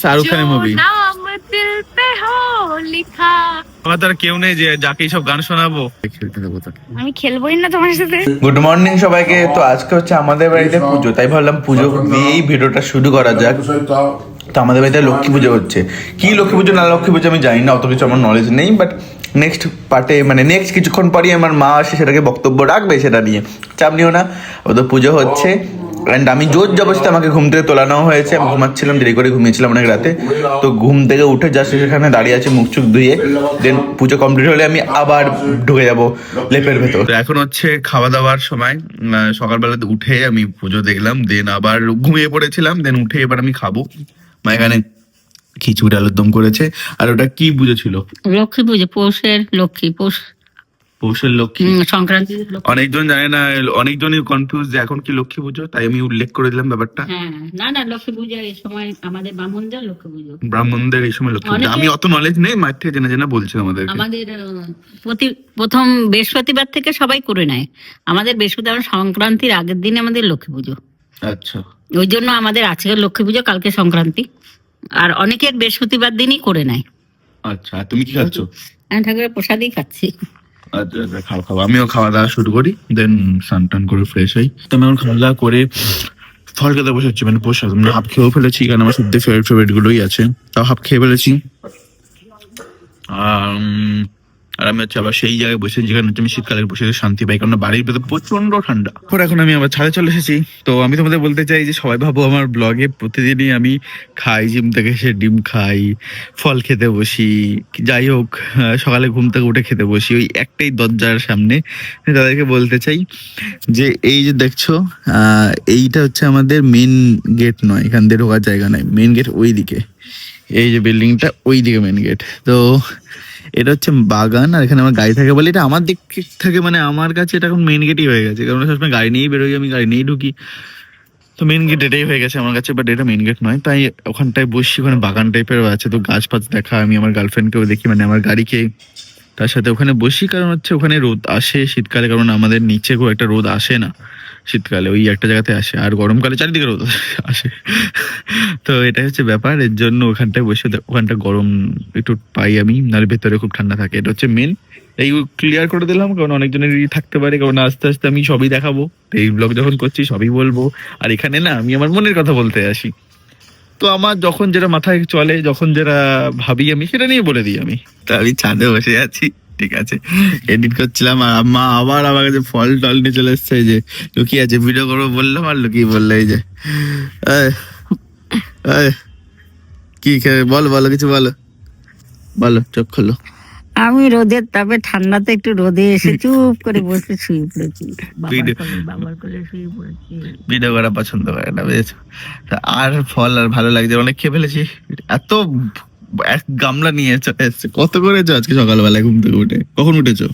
শাহরুখ খানের মুভি। আমার তো আর কেউ নেই যে যাকে সব গান শোনাবো। আমি খেলবোই না তোমার সাথে। গুড মর্নিং সবাইকে। তো আজকে হচ্ছে আমাদের বাড়িতে পুজো, তাই ভাবলাম পুজো দিয়েই ভিডিওটা শুরু করা যাক। তো আমাদের বাড়িতে লক্ষ্মী পুজো হচ্ছে। কি লক্ষ্মী পুজো না লক্ষ্মী পুজো আমি জানি না, অত কিছু আমার নলেজ নেই, বাট নেক্সট পার্টে মানে নেক্সট কিছুক্ষণ পরই আমার মা আসে সেটাকে বক্তব্য রাখবে, সেটা নিয়ে চাপ নিও না। ও তো পুজো হচ্ছে অ্যান্ড আমি জোর জবরদস্তি আমাকে ঘুম থেকে তোলানো হয়েছে। আমি ঘুমাচ্ছিলাম, দেরি করে ঘুমিয়েছিলাম অনেক রাতে। তো ঘুম থেকে উঠে জাস্ট সেখানে দাঁড়িয়ে আছে মুখ চুখ ধুয়ে, দেন পুজো কমপ্লিট হলে আমি আবার ঢুকে যাবো লেপের ভেতর। তো এখন হচ্ছে খাওয়া দাওয়ার সময়। সকালবেলা উঠে আমি পুজো দেখলাম, দেন আবার ঘুমিয়ে পড়েছিলাম, দেন উঠে এবার আমি খাবো। মা এখানে খিচুড়ি আলুর দম করেছে। আর ওটা কি পুজো ছিল? লক্ষ্মী পুজো, পৌষের লক্ষ্মী, পৌষের লক্ষ্মী, সংক্রান্তি। অনেকজন জানে না, অনেকজনই কনফিউজ যে এখন কি লক্ষ্মী পুজো, তাই আমি উল্লেখ করে দিলাম ব্যাপারটা। হ্যাঁ, না লক্ষ্মী পুজো এই সময় আমাদের ব্রাহ্মণদের লক্ষ্মী পুজো। ব্রাহ্মণদের এই সময় লক্ষ্মী পুজো। আমি অত নলেজ নেই, মাঠ থেকে জেনে জেনে বলছি আমাদের। আমাদের প্রথম বৃহস্পতিবার থেকে সবাই করে নেয়। আমাদের বৃহস্পতিবার সংক্রান্তির আগের দিন আমাদের লক্ষ্মী পুজো। আচ্ছা, ওই জন্য আমাদের আজকে লক্ষ্মী পুজো, কালকে সংক্রান্তি। আর অনেকের বৃহস্পতিবার দিনই করে নেয়। আচ্ছা, তুমি কি খাচ্ছ? আমি ঠাকুরের প্রসাদই খাচ্ছি। আচ্ছা আচ্ছা, খাও। আমিও খাওয়া দাওয়া শুরু করি, দেন স্নান টান করে ফ্রেশ হই। তো আমি এখন খাওয়া দাওয়া করে ফল খেতে বসে হচ্ছে, মানে প্রসাদ মানে হাফ খেয়েও ফেলেছি, কারণ আমার সত্যি ফেভারিট গুলোই আছে, তাও হাফ খেয়ে ফেলেছি। আর আমি হচ্ছে আবার সেই জায়গায় বসে যেখানে হচ্ছে আমি শীতকালে বসে শান্তি পাই, কারণ বাড়ির ভেতরে প্রচন্ড ঠান্ডা। এখন আমি আবার ছাদে চলে এসেছি। তো আমি তোমাদের বলতে চাই যে সবাই ভাবো আমার ব্লগে প্রতিদিনই আমি খাই, জিম থেকে এসে ডিম খাই, ফল খেতে বসি, যাই হোক সকালে ঘুম থেকে উঠে খেতে বসি ওই একটাই দরজার সামনে। তাদেরকে বলতে চাই যে এই যে দেখছো, এইটা হচ্ছে আমাদের মেন গেট নয়, এখান দিয়ে ঢোকার জায়গা নয়, মেন গেট ওই দিকে, এই যে বিল্ডিংটা ওই দিকে মেন গেট। তো এটা হচ্ছে বাগান, আর এখানে আমার গাড়ি থাকে বলে এটা আমার দিক থেকে, মানে আমার কাছে এটা এখন মেন গেটই হয়ে গেছে, কারণ সবসময় গাড়ি নিয়েই বেরোই, আমি গাড়ি নিয়েই ঢুকি। তো মেন গেট এটাই হয়ে গেছে আমার কাছে, বাট এটা মেন গেট নয়। তাই ওখানটায় বসি, ওখানে বাগান টাইপের আছে, তো গাছ ফাছ দেখা, আমি আমার গার্লফ্রেন্ডকেও দেখি, মানে আমার গাড়িকে, তার সাথে ওখানে বসি। কারণ হচ্ছে ওখানে রোদ আসে শীতকালে, কারণ আমাদের নিচে খুব একটা রোদ আসে না শীতকালে, ওই একটা জায়গাতে আসে, আর গরমকালে চারিদিকে রোদ আসে। তো এটাই হচ্ছে ব্যাপার, এর জন্য ওখানটায় বসে ওখানটা গরম একটু পাই আমি, নাহলে ভেতরে খুব ঠান্ডা থাকে। এটা হচ্ছে মেন, এই ক্লিয়ার করে দিলাম, কারণ অনেকজনেরই থাকতে পারে, কারণ আস্তে আস্তে আমি সবই দেখাবো, এই ব্লগ যখন করছি সবই বলবো। আর এখানে না আমি আমার মনের কথা বলতে আসি, তো আমার যখন যেটা মাথায় চলে, যখন যেটা ভাবি আমি সেটা নিয়ে বলে দিই আমি। তা আমি ছাদে বসে আছি, ঠিক আছে, এডিট করছিলাম, আর আম্মা আবার আমার কাছে ফল টল নিয়ে চলে এসছে, এই যে লুকিয়ে আছে, ভিডিও করবো বললাম আর লুকিয়ে বললো, এই যে কি বলো কিছু বলো, চোখ খোলো। আমি রোদের তাপে ঠান্ডাতে একটু রোদে এসে চুপ করে বসে শুয়ে পড়েছি, বাবার কোলে শুয়ে পড়েছি। ভিডিও করা পছন্দ করে না, বুঝেছো? আর ফল আর ভালো লাগছে, অনেক খেয়ে ফেলেছি, এত এক গামলা নিয়ে চলে এসছে। কত করেছো আজকে সকালবেলায় ঘুম থেকে উঠে? কখন উঠেছো?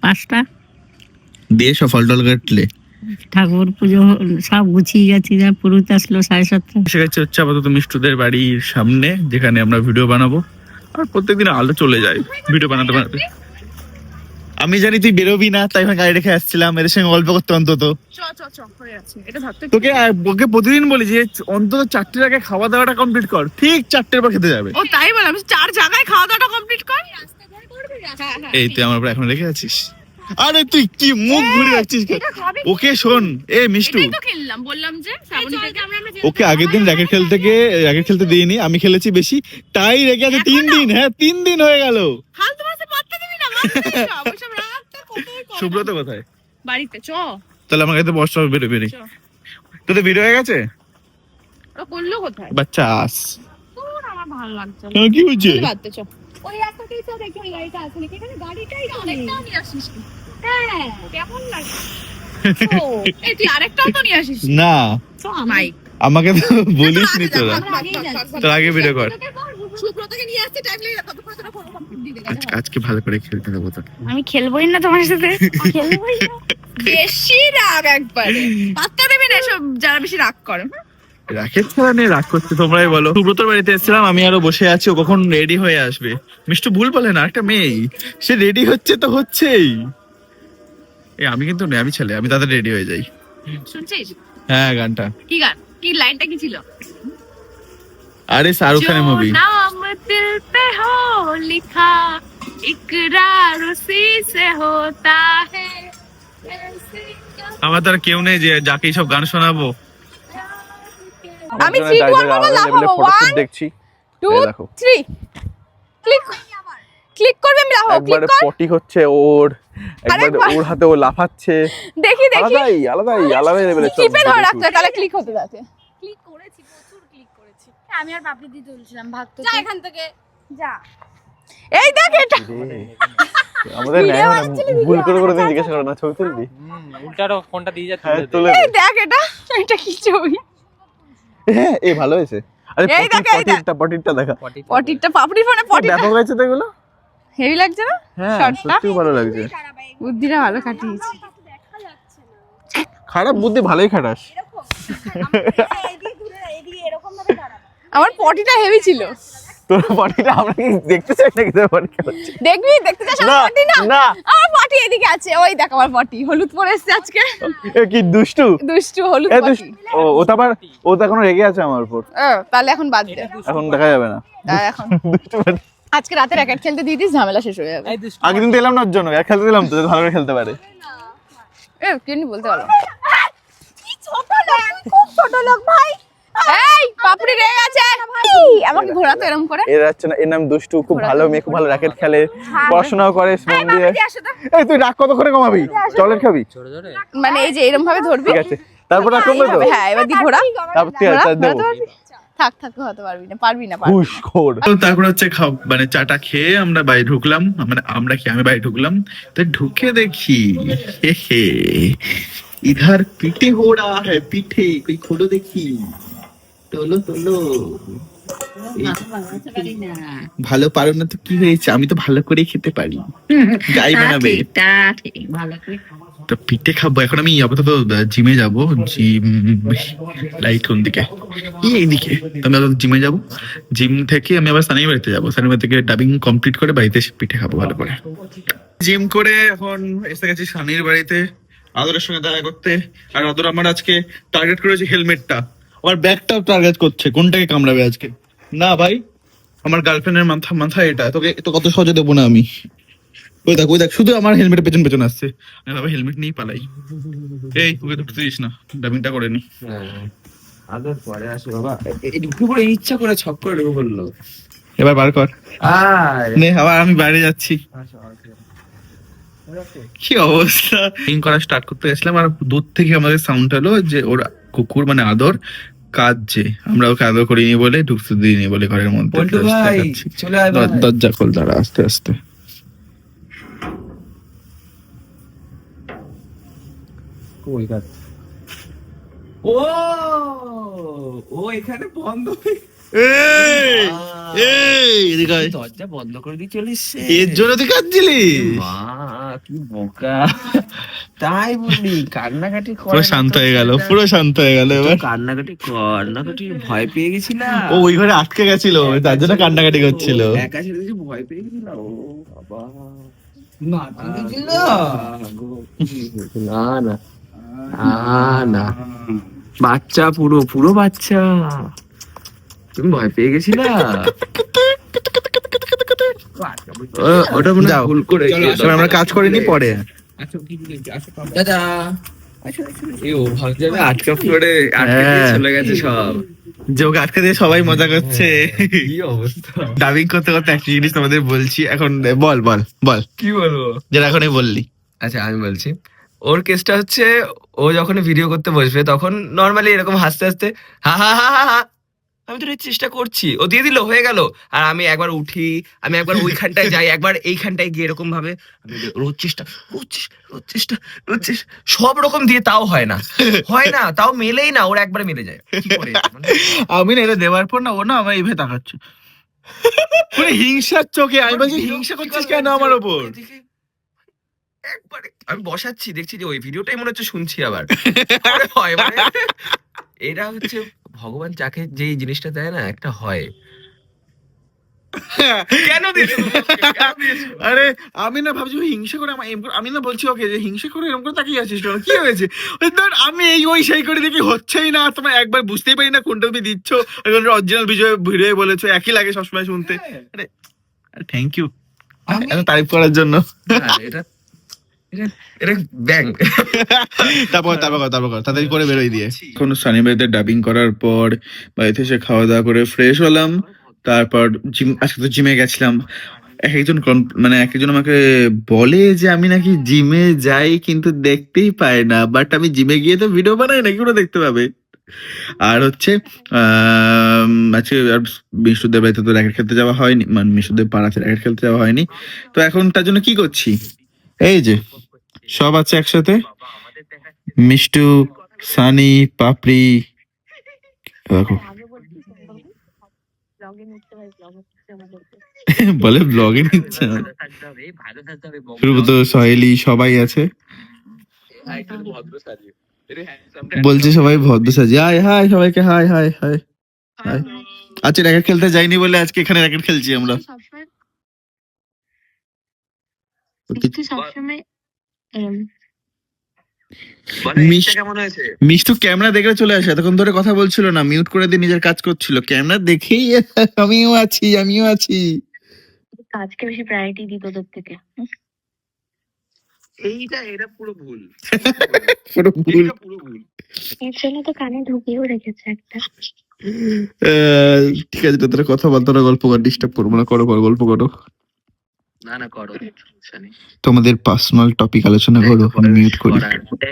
5টা। দিয়ে সব ফল টল কাটলে? ঠাকুর পুজো সব গুছিয়ে গেছি, যা পুরোহিত আসলো 7:30। এসে গেছে হচ্ছে আপাতত মিষ্টুদের বাড়ির সামনে, যেখানে আমরা ভিডিও বানাবো। আর প্রত্যেকদিন আলো চলে যায় ভিডিও বানাতে। আমি জানি তুই বেরোবি না, তাই আমি গাড়ি রেখে আসছিলাম, এদের সঙ্গে গল্প করতে। অন্তত তোকে ওকে প্রতিদিন বলি যে অন্তত 4টের আগে খাওয়া দাওয়াটা কমপ্লিট কর, ঠিক 4টের পর খেতে যাবে। ও তাই বলে আমি 4 জায়গায় খাওয়া দাওয়াটা কমপ্লিট কর। এই তুই আমার উপর এখন রেখে আছিস? আরে তুই কি মুখ ঘুরে যাচ্ছিস? ওকে শোন, মিষ্টু, বললাম যে ওকে আগের দিন র্যাকেট খেলতে দিইনি, আমি খেলেছি বেশি, তাই রেখে আছে 3 দিন। হ্যাঁ 3 দিন হয়ে গেল। সুব্রত কোথায়? বাড়িতে চ। তাহলে আমার কাছে বসতে হবে, বেরো। তোদের ভিডিও হয়ে গেছে? ও করলো কোথায়? বাচ্চা আস, আমার ভালো লাগছে কেন কি হচ্ছে? বাড়িতে চ। ওই রাস্তাতেই তো দেখি ওই গাড়িটা আছে নাকি, এখানে গাড়িটাই তো আরেকটাও নিয়ে আসিস। হ্যাঁ কেমন লাগে? ও এই তুই আরেকটাও তো নিয়ে আসিস না, মাইক আমাকে তো বলিস নি তোরা, তোর আগে ভিডিও কর। সুব্রতকে নিয়ে আসতে টাইম লাগে, ততক্ষণ তোরা ফটো কমপ্লিট দিয়ে দে। আজকে ভালো করে খেলতে দেবো তোকে। আমি খেলবোই না তোমার সাথে, খেলবোই না। বেশি রাগ একবারে, পাত্তা দেবে না এসব যারা বেশি রাগ করে। রাকেশ খেলা নিয়ে রাগ করছে, তোমরাই বলো। সুব্রতর বাড়িতে এসেছিলাম, আমি আরো বসে আছি, ও কখন রেডি হয়ে আসবে। মিষ্টু ভুল বলে না, একটা মেয়ে, সে রেডি হচ্ছে তো হচ্ছেই। আমি কিন্তু আমি ছেলে, আমি তাদের রেডি হয়ে যাই। শুনছিস? হ্যাঁ গানটা কি গান, কি লাইনটা কি ছিল? अरे शाहरुख खान मूवी जो नाम दिल पे हो लिखा इकरार उसी से होता है ऐसे क्या- আমার তো আর কেউ নেই যে যাকে সব গান শোনাবো। আমি 3 2 1 বলবো লাফাবো 1 দেখছি 2 এই দেখো। 3 ক্লিক ক্লিক করবে আমি লাফাবো ক্লিক একবারে কর পটি হচ্ছে ওর, একবারে আরেকবার। ওর হাতে ও লাফাচ্ছে। দেখি দেখি আলাদাই লেভেলের টিপে ধরে রাখতে হয়, তাহলে ক্লিক হতে থাকে ক্লিক করেছি প্রচুর ক্লিক করেছি আমি আর বাপি দি তুলছিলাম ভাগতো যা এখান থেকে যা এই দেখ এটা আমাদের ভিডিও ন্যায় বানাচ্ছিলি, ভুল করে ভিডিও করে দিন জিজ্ঞাসা করো না, ছবি তুলবি? উল্টারও ফোনটা দিয়ে যাচ্ছে হ্যাঁ তুলে এই দেখ এটা এটা কি ছবি হ্যাঁ এই ভালো হয়েছে। আরে এই দেখ, এই দেখ। পটিরটা দেখা, পটিটা পাপড়ি ফোনে পটিটা ব্যাপক হয়েছে তো এগুলো। হেভি লাগছে না হ্যাঁ শর্টটা সত্যি ভালো লাগছে। বুদ্ধিটা ভালো কাটিয়েছি দেখা যাচ্ছে না খারাপ বুদ্ধি ভালোই খাটাস। আমার পটিটা হেভি ছিল তোর পটিটা আমরা কি দেখতে চাই নাকি তোর পটি খেলাচ্ছে? দেখবি দেখতে চাস আমার পটি না না আমার পটি এদিকে আছে ওই দেখ আমার পটি হলুদ পরে এসেছে আজকে এ কি দুষ্টু, দুষ্টু হলুদ এ পটি দুষ্টু। ও তো আবার ও তো এখনো রেগে আছে আমার উপর, তাহলে এখন বাদ দে এখন দেখা যাবে না। তাহলে এখন দুষ্টু পটি। আজকে রাতে র্যাকেট খেলতে দিয়ে দিস ঝামেলা শেষ হয়ে যাবে আগের দিন তো এলাম না ওর জন্য, এক খেলতে দিলাম তো যাতে ভালো করে খেলতে পারে। কেন বলতে পারো কি ছোট লোক খুব ছোট লোক ভাই এই পাপড়ি রেগে গেছে আমাকে ঘোরাতো এরকম করে এর হচ্ছে না, এর নাম দুষ্টু, খুব ভালো মেয়ে, খুব ভালো র্যাকেট খেলে, পড়াশোনাও করে মন দিয়ে। বাবা, আসো তো। এই তুই রাগ কত করে কমাবি? চকলেট খাবি? মানে এই যে এরকম ভাবে ধরবি ঠিক আছে, তারপর রাগ কমবে তো? হ্যাঁ এবার দি ঘোরা তারপর তুই ঘোরা, দেবো ঘোরাতে পারবি? থাক থাক ঘোরাতে পারবি না পারবি না পারবি না। ঘুষখোর। তো তারপর হচ্ছে মানে চাটা খেয়ে আমরা বাড়ি ঢুকলাম, মানে আমরা কি আমি বাড়ি ঢুকলাম, তো ঢুকে দেখি হে হে ইধার পিঠে হো রা হ্যায়, পিঠে কই খোলো দেখি, তোলো তোলো। ভালো পারো না তো কি হয়েছে, আমি তো ভালো করে খেতে পারি, যাই বানাবে। তা ঠিক ভালো করে তো পিঠে খাবো। এখন আমি আপাতত জিমে যাব, জিম লাইট কোন দিকে, এইদিকে। তো আমি আপাতত জিমে যাব, জিম থেকে আমি আবার সানির বাড়িতে যাবো, সানির বাড়ি থেকে ডাবিং কমপ্লিট করে বাড়িতে এসে পিঠে খাবো ভালো করে। জিম করে এখন এসে গেছি সানির বাড়িতে আদরের সঙ্গে দেখা করতে। আর আদর আমার আজকে টার্গেট করেছে হেলমেটটা, আমার ব্যাগটাও টার্গেট করছে কোনটাকে কামড়াবে আজকে। না ভাই, আমার গার্লফ্রেন্ডের মাথা এটা, তোকে তো কত সহজে দেবো না আমি। ওই দেখ শুধু আমার হেলমেটের পেছন পেছন আসছে, আমি ভাবে হেলমেট নিয়েই পালাই। এই ওকে ঢুকতে দিস না, ডাবিংটা করে নি। আদর পরে আসে বাবা, ঢুকে পড়ে ইচ্ছা করে ছক করে ঢুকে পড়লো। এবার বার কর, আয় নে আবার আমি বাইরে যাচ্ছি। কি অবস্থা, রিং করা স্টার্ট করতে গেছিলাম আর দূর থেকে আমাদের সাউন্ড হলো যে ওরা কুকুর মানে আদর কাঁদছে, আমরা ওকে আদর করিনি বলে ঢুকতে দিইনি বলে ঘরের মধ্যে। পল্টু ভাই দেখাচ্ছি। চলে আয় ভাই। দরজা খোল, দাঁড়া আস্তে আস্তে। ও ও এখানে বন্ধ দরজা বন্ধ করে দিয়ে চলে এসছে। এর জন্য তুই কাঁদছিলি? মা কি বোকা, তাই বলি কান্নাকাটি করে পুরো শান্ত হয়ে গেল, পুরো শান্ত হয়ে গেল এবার। কান্নাকাটি ভয় পেয়ে গেছিলাম। ও ওই ঘরে আটকে গেছিল, তার জন্য কান্নাকাটি করছিল। একা ছেড়ে দিয়েছি, ভয় পেয়ে গেছিলাম। ও বাবা না না না বাচ্চা, পুরো পুরো বাচ্চা, তুমি ভয় পেয়ে গেছিলা। ওটা মনে হয় যাও। ভুল করে এবার আমরা কাজ করিনি পরে। দাদা ও ভাবছে আমি আটকা পড়ে আটকে দিয়ে হ্যাঁ। চলে গেছে সব। যে ওকে আটকে দিয়ে সবাই মজা করছে। কি অবস্থা, ডাবিং করতে করতে একটা জিনিস তোমাদের বলছি, এখন বল বল বল কি বলবো। যেটা এখনই বললি। আচ্ছা আমি বলছি, ওর কেসটা হচ্ছে ও যখন ভিডিও করতে বসবে তখন নর্মালি এরকম হাসতে হাসতে হা হা হা হা হা, আমি তো চেষ্টা করছি, ও দিয়ে দিল হয়ে গেল। আর আমি একবার উঠি, আমি একবার ওইখানটায় যাই, একবার এইখানটায় গিয়ে এরকম ভাবে আমি রোজ চেষ্টা সব রকম দিয়ে, তাও হয় না তাও মেলেই না, ওর একবার মেলে যায়। কি করে? মানে আমি না এটা দেওয়ার পর না ও না আমার এইভাবে তাকাচ্ছে পুরো হিংসার চোখে। আমি বলছি হিংসা করছিস কেন আমার ওপর? এদিকে একবারে আমি বসাচ্ছি, দেখছি যে ওই ভিডিওটাই মনে হচ্ছে শুনছি আবার। হয় মানে এটা হচ্ছে ভগবান যাকে যেই জিনিসটা দেয় না একটা হয়। কেন দিয়েছো তুমি ওকে? কেন দিয়েছো? আরে আমি না ভাবছি ও হিংসা করে আমি না বলছি ওকে যে হিংসা করে এরকম করে তাকিয়ে আছিস কেন? কি হয়েছে? ওই ধর আমি এই ওই সেই করে দেখি হচ্ছেই না, তোমার একবার বুঝতেই পারি না কোনটা তুমি দিচ্ছ, অরিজিনাল ভিডিও বলেছো, একই লাগে সবসময় শুনতে। আরে থ্যাংক ইউ এত তারিফ করার জন্য। হ্যাঁ, এটা ব্যাং। তারপর তাড়াতাড়ি করে বেরোই দিয়ে কোন সানি বাড়িতে ডাবিং করার পর বাড়িতে এসে খাওয়া দাওয়া করে ফ্রেশ হলাম। তারপর আজকে তো জিমে গেছিলাম। এক একজন আমাকে বলে যে আমি নাকি জিমে যাই কিন্তু দেখতেই পায় না, বাট আমি জিমে গিয়ে তো ভিডিও বানাই না, কি করে দেখতে পাবে? আর হচ্ছে আজকে আর বিশুদের বাড়িতে তো র্যাকেট খেলতে যাওয়া হয়নি, মানে বিশুদের পাড়াতে র্যাকেট খেলতে যাওয়া হয়নি। তো এখন তার জন্য কি করছি, এই যে সব আছে একসাথে, মিষ্টু, সানি, পাপড়ি, দেখো বলে ব্লগে নিচ্ছে না। সুব্রত, সহেলি সবাই আছে, বলছে সবাই ভদ্র সাজি। হাই হাই সবাইকে, হাই হাই হাই হাই। আচ্ছা র্যাকেট খেলতে যাইনি বলে আজকে এখানে র্যাকেট খেলছি আমরা। কেমন হয়েছে? মিষ্টু ক্যামেরা দেখে চলে আসে, এতক্ষণ ধরে কথা বলছিল না, মিউট করে দিয়ে নিজের কাজ করছিল, ক্যামেরা দেখেই আমিও আছি। কাজকে বেশি প্রায়োরিটি দিত তোদের থেকে। এটা পুরো ভুল। পুরো ভুল। এর জন্য তো কানে ঢুকিয়েও রেখেছে একটা। ঠিক আছে তোরা কথা বল, তোরা গল্প কর, ডিস্টার্ব করবো না, করো গল্প করো। না করো, সমস্যা নেই। তোমাদের পার্সোনাল টপিক আলোচনা করো, আমি মিউট করি।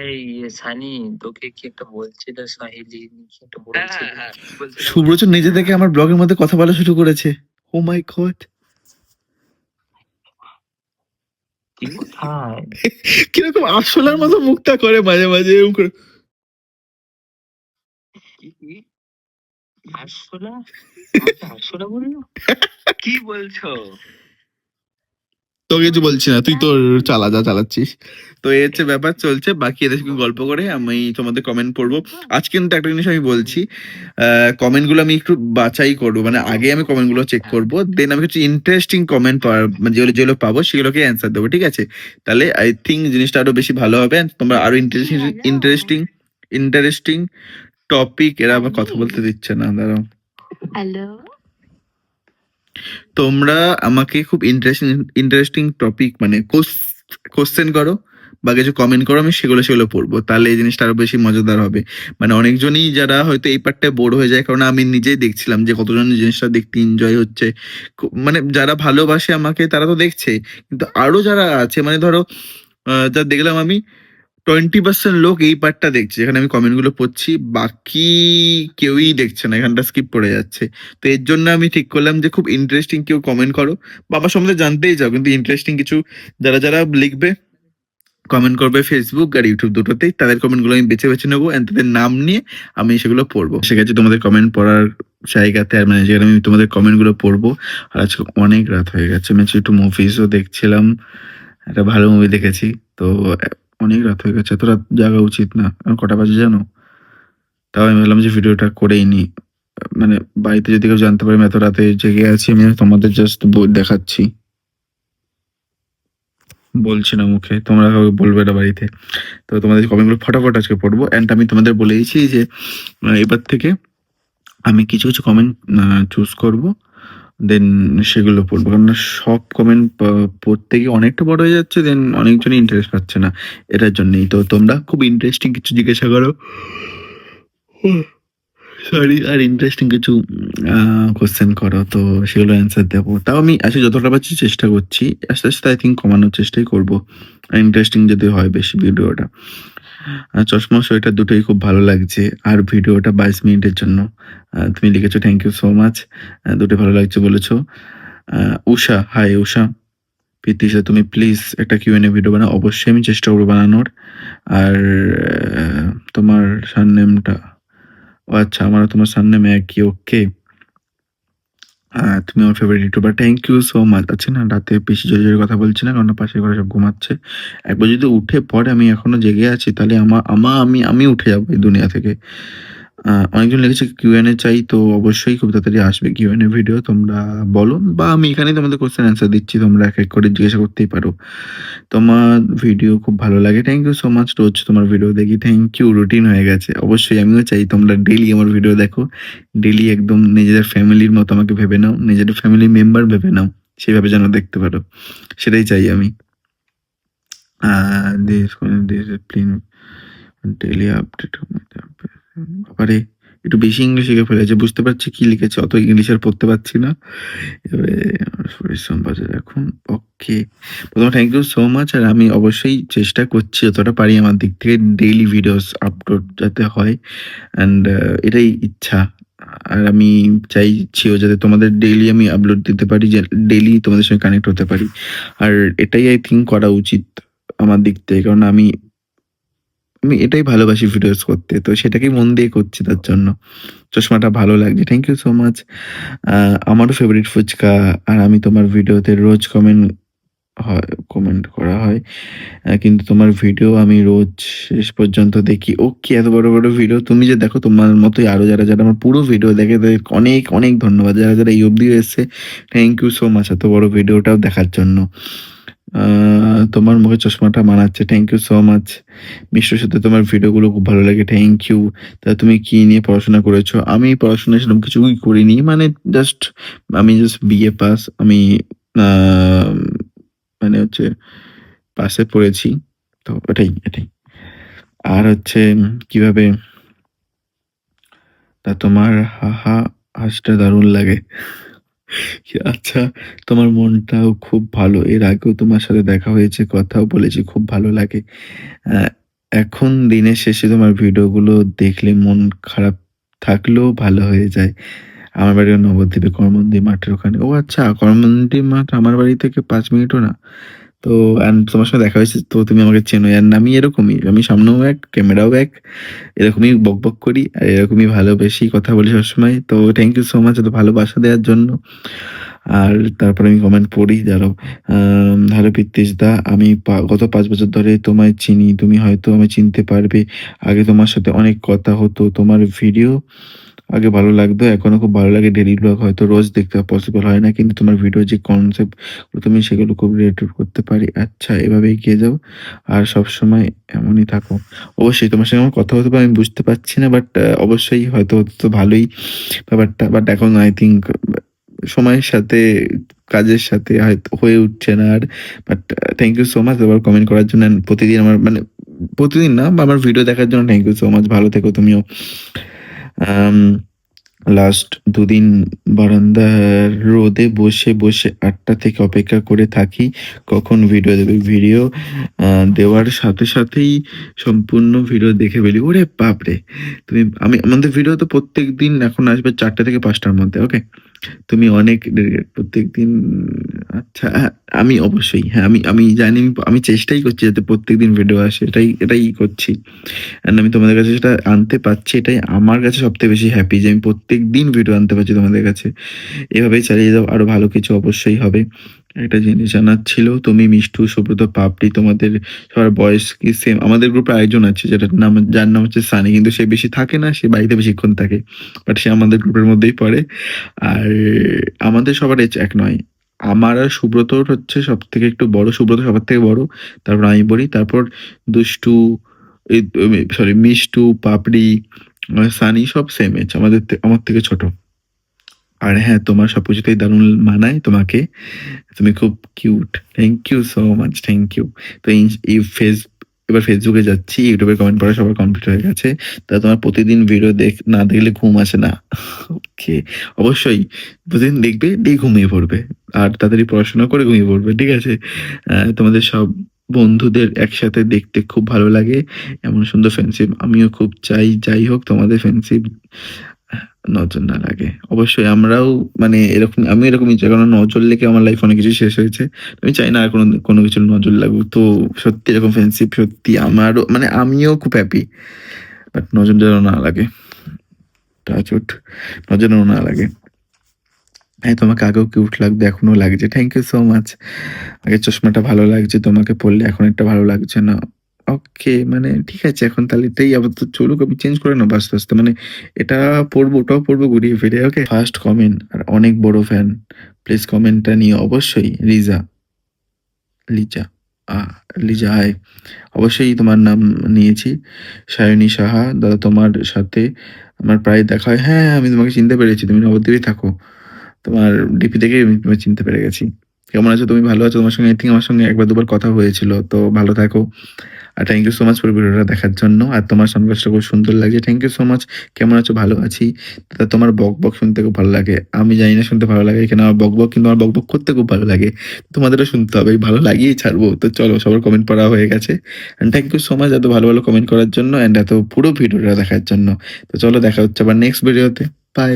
এই সানি, তোকে কি একটা বলছিল সাহিলি, কি একটা বলছিল? সুব্রত নিজে থেকে আমার ব্লগের মধ্যে কথা বলা শুরু করেছে। ও মাই গড, কি কোথায়? কিরকম আসলার মতো মুখটা করে মাঝে মাঝে এরকম করে। কি আসলা? আসলা বললো? কি বলছো? তো কিছু বলছি না, তুই তোর চালাচ্ছিস। তো এই হচ্ছে ব্যাপার চলছে, বাকি এদের সঙ্গে গল্প করে আমি তোমাদের কমেন্ট পড়বো। আজকে কিন্তু একটা জিনিস আমি বলছি, কমেন্ট গুলো আমি একটু বাছাই করবো, মানে আগে আমি কমেন্ট গুলো চেক করবো, দেন আমি কিছু ইন্টারেস্টিং কমেন্ট মানে যেগুলো পাবো সেগুলোকে অ্যান্সার দেবো, ঠিক আছে? তাহলে আই থিঙ্ক জিনিসটা আরো বেশি ভালো হবে, and তোমরা আরো ইন্টারেস্টিং টপিক, এরা আবার কথা বলতে দিচ্ছে না, দাঁড়াও। হ্যালো, তোমরা আমাকে খুব ইন্টারেস্টিং টপিক মানে কোশ্চেন করো বা কিছু কমেন্ট করো, আমি সেগুলো পড়বো, তাহলে এই জিনিসটা আরো বেশি মজাদার হবে। মানে অনেকজনই যারা হয়তো এই পার্টটায় বোর হয়ে যায়, কারণ আমি নিজেই দেখছিলাম যে কতজন জিনিসটা দেখতে এনজয় হচ্ছে, মানে যারা ভালোবাসে আমাকে তারা তো দেখছে, কিন্তু আরো যারা আছে মানে ধরো যা দেখলাম আমি 20% লোক এই পার্টটা দেখছে, এখানে আমি কমেন্ট গুলো পড়ছি, বাকি কেউই দেখছে না, এখানটা স্কিপ পড়ে যাচ্ছে। তো এর জন্য আমি ঠিক করলাম যে খুব ইন্টারেস্টিং কেউ কমেন্ট করো, বাবা সম্বন্ধে জানতেই চাও, কিন্তু ইন্টারেস্টিং কিছু যারা লিখবে, কমেন্ট করবে ফেসবুক আর ইউটিউব দুটোতেই, তাদের কমেন্ট গুলো আমি বেছে নেবো, and তাদের নাম নিয়ে আমি সেগুলো পড়বো। সেক্ষেত্রে তোমাদের কমেন্ট পড়ার জায়গাতে, আর মানে যেখানে আমি তোমাদের কমেন্ট গুলো পড়বো। আর আজকে অনেক রাত হয়ে গেছে, আমি একটু মুভিজও দেখছিলাম, একটা ভালো মুভি দেখেছি, তো অনেক রাত হয়ে গেছে, এত রাত জাগা উচিত না। এখন কটা বাজে জানো? তাও আমি ভাবলাম যে ভিডিওটা করেই নি, মানে বাড়িতে যদি কেউ জানতে পারে আমি এত রাতে জেগে আছি, আমি তোমাদের জাস্ট দেখাচ্ছি, বলছি না মুখে, তোমরা কাউকে বলবে না বাড়িতে। তো তোমাদের কমেন্টগুলো ফটাফট আজকে পড়বো, অ্যান্ড আমি তোমাদের বলেইছি যে এবার থেকে আমি কিছু কমেন্ট চুজ করব, দেন সেগুলো পড়বো, কারণ সব কমেন্ট পড়তে গিয়ে অনেকটা বড় হয়ে যাচ্ছে, দেন অনেকজনই ইন্টারেস্ট পাচ্ছে না, এটার জন্যই। তো তোমরা খুব ইন্টারেস্টিং কিছু জিজ্ঞাসা করো, সরি, আর ইন্টারেস্টিং কিছু কোশ্চেন করো, তো সেগুলো অ্যান্সার দেবো। তাও আমি আসলে যতটা পারছি চেষ্টা করছি, আস্তে আস্তে আই থিঙ্ক কমানোর চেষ্টাই করবো, ইন্টারেস্টিং যদি হয় বেশি ভিডিওটা। চশমা সোয়েটার দুটোই খুব ভালো লাগছে, আর ভিডিওটা 22 মিনিটের জন্য তুমি লিখেছো, থ্যাংক ইউ সো মাচ, দুটো ভালো লাগছে বলেছো। উষা, হাই উষা। প্রীতিশা, তুমি প্লিজ একটা Q&A ভিডিও বানাও, অবশ্যই আমি চেষ্টা করবো বানানোর। আর তোমার সারনেমটা, ও আচ্ছা, আমারও তোমার সারনেম একই, ওকে। তুমি আমার favourite YouTuber, thank you so much. আচ্ছা না, রাতে বেশি জোরে জোরে কথা বলছি না, কারণ পাশের ঘরে সব ঘুমাচ্ছে, একবার যদি উঠে পড়ে আমি এখনো জেগে আছি, তাহলে আমি উঠে যাবো এই দুনিয়া থেকে। অনেকজন লিখেছে কিউএনএ চাই, তো অবশ্যই খুব তাড়াতাড়ি আসবে কিউএনএ ভিডিও। তোমরা বলো, বা আমি এখানেই তোমাদের কোশ্চেন অ্যান্সার দিচ্ছি, তোমরা এক এক করে জিজ্ঞাসা করতেই পারো। তোমার ভিডিও খুব ভালো লাগে, থ্যাংক ইউ সো মাচ। রোজ তোমার ভিডিও দেখি, থ্যাংক ইউ। রুটিন হয়ে গেছে, অবশ্যই আমিও চাই তোমরা ডেইলি আমার ভিডিও দেখো, ডেইলি একদম নিজেদের ফ্যামিলির মতো আমাকে ভেবে নাও, নিজেদের ফ্যামিলি মেম্বার ভেবে নাও, সেভাবে যেন দেখতে পারো, সেটাই চাই আমি। This daily update. বাবারে, একটু বেশি ইংলিশ লিখে ফেলেছে, বুঝতে পারছি কি লিখেছে, অত ইংলিশ আর পড়তে পারছি না। এবারে পরিশ্রম বাজার এখন। ওকে, প্রথমে থ্যাংক ইউ সো মাচ। আর আমি অবশ্যই চেষ্টা করছি যতটা পারি আমার দিক থেকে ডেইলি ভিডিওস আপলোড যাতে হয়, অ্যান্ড এটাই ইচ্ছা। আর আমি চাইছিও যাতে তোমাদের ডেইলি আমি আপলোড দিতে পারি, যে ডেইলি তোমাদের সঙ্গে কানেক্ট হতে পারি। আর এটাই আই থিঙ্ক করা উচিত আমার দিক থেকে, কারণ আমি এটাই ভালোবাসি ভিডিওস করতে, তো সেটাকেই মন দিয়ে করছি তার জন্য। চশমাটা ভালো লাগছে, থ্যাংক ইউ সো মাচ। আমারও ফেভারিট ফুচকা। আর আমি তোমার ভিডিওতে রোজ কমেন্ট করা হয়, কিন্তু তোমার ভিডিও আমি রোজ শেষ পর্যন্ত দেখি। ওকে, এত বড় বড় ভিডিও তুমি যে দেখো, তোমার মতোই আরো যারা যারা আমার পুরো ভিডিও দেখে, তাদের অনেক অনেক ধন্যবাদ। যারা যারা এই অবধি এসছে, থ্যাংক ইউ সো মাচ এত বড় ভিডিওটাও দেখার জন্য। তোমার মুখে চশমাটা মানাচ্ছে, থ্যাংক ইউ সো মাচ। মিষ্টির সাথে তোমার ভিডিওগুলো খুব ভালো লাগে, থ্যাংক ইউ। তা তুমি কি নিয়ে পড়াশোনা করেছো? আমি পড়াশোনা সেরকম কিছুই করিনি, মানে আমি জাস্ট বিএ পাস। আমি মানে হচ্ছে পাশে পড়েছি, তো এটাই। আর হচ্ছে কিভাবে, তা তোমার হাসটা দারুণ লাগে। আচ্ছা, তোমার মনটাও খুব ভালো। এর আগেও তোমার সাথে দেখা হয়েছে, কথাও বলেছি, খুব ভালো লাগে। এখন দিনের শেষে তোমার ভিডিওগুলো দেখলে মন খারাপ থাকলেও ভালো হয়ে যায়। আমার বাড়ি নবদ্বীপে, কর্মন্দি মাঠের ওখানে। ও আচ্ছা, কর্মন্দি মাঠ আমার বাড়ি থেকে 5 মিনিটও না। তো তোমার সঙ্গে দেখা হয়েছে, তো তুমি আমাকে চেনো। আর আমি এরকমই, আমি সামনেও এক, ক্যামেরাও এক, এরকমই বকবক করি আর এরকমই ভালোবেসি কথা বলি সবসময়। তো থ্যাংক ইউ সো মাচ এত ভালোবাসা দেওয়ার জন্য। আর তারপরে আমি কমেন্ট পড়ি, দাঁড়াও। হ্যালো পিত্তিশ দা, আমি গত 5 বছর ধরে তোমায় চিনি, তুমি হয়তো আমায় চিনতে পারবে। আগে তোমার সাথে অনেক কথা হতো, তোমার ভিডিও আগে ভালো লাগতো, এখনো খুব ভালো লাগে। ডেইলি ব্লগ হয়তো রোজ দেখতে পসিবল হয় না, কিন্তু তোমার ভিডিও যে কনসেপ্ট, তুমি সেগুলো খুব রিলেটেড করতে পারি। আচ্ছা, এভাবে এগিয়ে যাও আর সবসময় এমনই থাকো। অবশ্যই তোমার সঙ্গে আমার কথা হতে পারে, আমি বুঝতে পারছি না, বাট অবশ্যই হয়তো হতো তো ভালোই ব্যাপারটা। বাট এখন আই থিঙ্ক সময়ের সাথে, কাজের সাথে হয়তো হয়ে উঠছে না আর। But thank you so much আবার কমেন্ট করার জন্য, and প্রতিদিন আমার মানে প্রতিদিন না, আমার ভিডিও দেখার জন্য থ্যাংক ইউ সো মাচ। ভালো থেকো তুমিও। লাস্ট 2 দিন বারান্দার রোদে বসে বসে 8টা থেকে অপেক্ষা করে থাকি কখন ভিডিও দেবে। ভিডিও দেওয়ার সাথে সাথেই সম্পূর্ণ ভিডিও দেখে ফেলি। ওরে বাপরে, আমাদের ভিডিও তো প্রত্যেক দিন এখন আসবে 4টা থেকে 5টার মধ্যে। ওকে, তুমি অনেক প্রত্যেক দিন। আচ্ছা, আমি অবশ্যই, হ্যাঁ, আমি জানি, আমি চেষ্টাই করছি যাতে প্রত্যেকদিন ভিডিও আসে, এটাই করছি। অ্যান্ড আমি তোমাদের কাছে সেটা আনতে পারছি, এটাই আমার কাছে সবথেকে বেশি হ্যাপি, যে আমি প্রত্যেকদিন ভিডিও আনতে পারছি তোমাদের কাছে। এভাবেই চালিয়ে যাও, আরো ভালো কিছু অবশ্যই হবে। একটা জিনিস জানার ছিল, তুমি মিষ্টু, সুব্রত, পাপড়ি, তোমাদের সবার বয়স কি সেম? আমাদের গ্রুপে আরেকজন আছে যার নাম হচ্ছে সানি, কিন্তু সে বেশি থাকে না, সে বাড়িতে বেশিক্ষণ থাকে, বাট সে আমাদের গ্রুপের মধ্যেই পড়ে। আর আমাদের সবার এজ এক নয়। আমার আর সুব্রতর হচ্ছে সব থেকে একটু বড়, সুব্রত সবার থেকে বড়, তারপর আমি বলি, তারপর দুষ্টু, সরি মিষ্টু, পাপড়ি, সানি সব সেম এজ, আমার থেকে ছোট। আর হ্যাঁ, তোমার সবকিছুতেই দারুণ মানায় তোমাকে, তুমি খুব cute, thank you so much, thank you. তো এবার ফেসবুকে যাচ্ছি, ইউটিউবে কমেন্ট পড়া সবার কমপ্লিট হয়ে গেছে। তা তোমার প্রতিদিন ভিডিও না দেখলে ঘুম আসে না? ওকে, অবশ্যই প্রতিদিন দেখবে, দিয়ে ঘুমিয়ে পড়বে, আর তাড়াতাড়ি পড়াশোনা করে ঘুমিয়ে পড়বে, ঠিক আছে? তোমাদের সব বন্ধুদের একসাথে দেখতে খুব ভালো লাগে, এমন সুন্দর ফ্রেন্ডশিপ আমিও খুব চাই। যাই হোক, তোমাদের ফ্রেন্ডশিপ নজর না লাগে। অবশ্যই আমরাও মানে আমি এরকমই চাই, কারণ নজর লেগে আমার লাইফ অনেক কিছু শেষ হয়েছে। আমি চাই না আর কোনো কিছুর নজর লাগুক। তো সত্যি এরকম ফ্রেন্ডশিপ সত্যি আমারও, মানে আমিও খুব হ্যাপি, বাট নজর যেন না লাগে, টাচউড, নজর যেন না লাগে। হ্যাঁ, তোমাকে আগেও কিউট লাগতো, এখনো লাগছে, থ্যাংক ইউ সো মাচ। আগে চশমাটা ভালো লাগছে তোমাকে পরলে, এখন একটা ভালো লাগছে না। ওকে, মানে ঠিক আছে, এখন তাহলে এটাই আপাতত চলুক, আমি চেঞ্জ করে নেবো আস্তে আস্তে, মানে এটা পড়বো ওটাও পড়বো ঘুরিয়ে ফিরে। ওকে, ফার্স্ট কমেন্ট আর অনেক বড় ফ্যান, প্লিজ কমেন্টটা নিয়ে অবশ্যই। লিজা লিজা হাই, অবশ্যই তোমার নাম নিয়েছি। সায়নী সাহা, দাদা তোমার সাথে আমার প্রায় দেখা হয়। হ্যাঁ, আমি তোমাকে চিনতে পেরেছি, তুমি নবদ্বীপে থাকো, তোমার ডিপি থেকে আমি তোমায় চিনতে পেরে গেছি। কেমন আছো তুমি? ভালো আছো? তোমার সঙ্গে আই থিঙ্ক আমার সঙ্গে একবার দুবার কথা হয়েছিল, তো ভালো থাকো। আর থ্যাংক ইউ সো মাচ পুরো ভিডিওটা দেখার জন্য। আর তোমার সানগ্লাসটা খুব সুন্দর লাগছে, থ্যাংক ইউ সো মাচ। কেমন আছো? ভালো আছি দাদা, তোমার বক বক শুনতে খুব ভালো লাগে। আমি জানি না শুনতে ভালো লাগে কেন, আমার বক বক, কিন্তু আমার বক বক করতে খুব ভালো লাগে। তোমাদেরও শুনতে হবে, ভালো লাগিয়েই ছাড়বো। তো চলো, সবার কমেন্ট পড়া হয়ে গেছে, and thank you so much এত ভালো ভালো কমেন্ট করার জন্য, অ্যান্ড এত পুরো ভিডিওটা দেখার জন্য। তো চলো, দেখা হচ্ছে আবার নেক্সট ভিডিওতে। বাই।